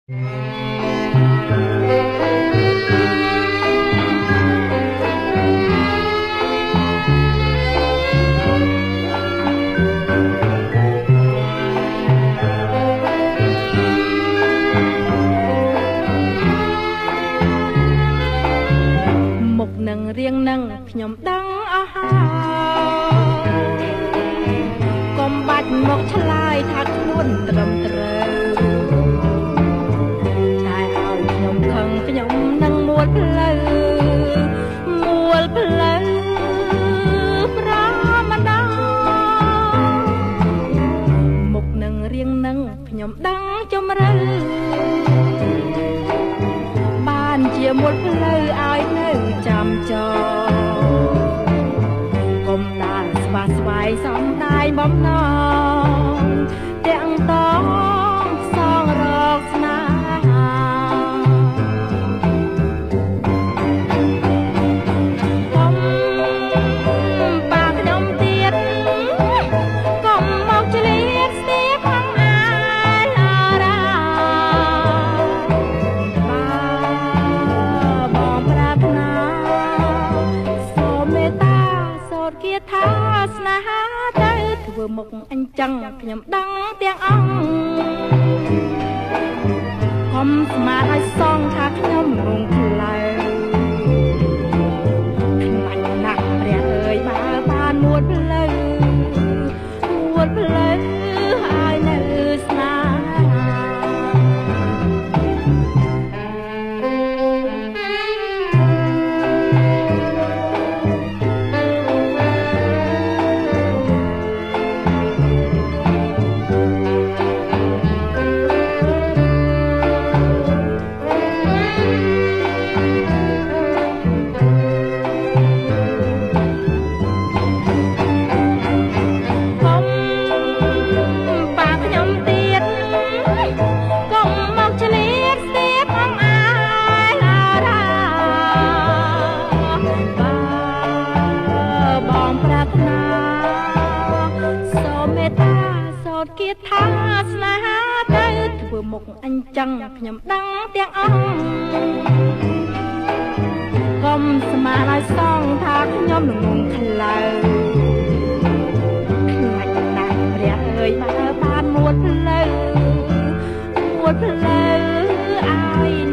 រៀងនឹងខ្ញុំដឹងអស់ហើយកុំបាច់មកឆ្លើយថាខ្លួនត្រឹមត្រូវតែឲ្យខ្ញុំខឹងខ្ញុំនឹងមួលផ្លូវប្រមដាមុខនឹងរៀងនឹងខ្ញុំដឹងជំរឿបានជាមួលផ្លូវឲ្យនៅចាំចោកុំដាល់ស្វាស្វែងសំដាយបំណងទាំងតងសងរកស្នេហាកុំបាខ្ញុំទៀតកុំមកឆ្លៀតស្ទាបផងអាឡារ៉ាបងប្រាថ្នាសូមមេត្តាសូត្រគាថាស្នេហាទៅធ្វើមុខអញ្ចឹងខ្ញុំដឹងទាំងអង្គកុំស្មានឲ្យសងថាខ្ញុំរងផ្លូវខ្លាចណាស់ព្រះអើយបើបានមួលផ្លូវឲ្យនៅស្នេគាថាស្នេហាទៅធ្វើមុខអញ្ចឹងខ្ញុំដឹងទាំងអង្គកុំស្មានឲ្យសងថាខ្ញុំងងខ្លៅខ្លាចណាស់ព្រះអើយបើបានមួលផ្លូវឲ្យ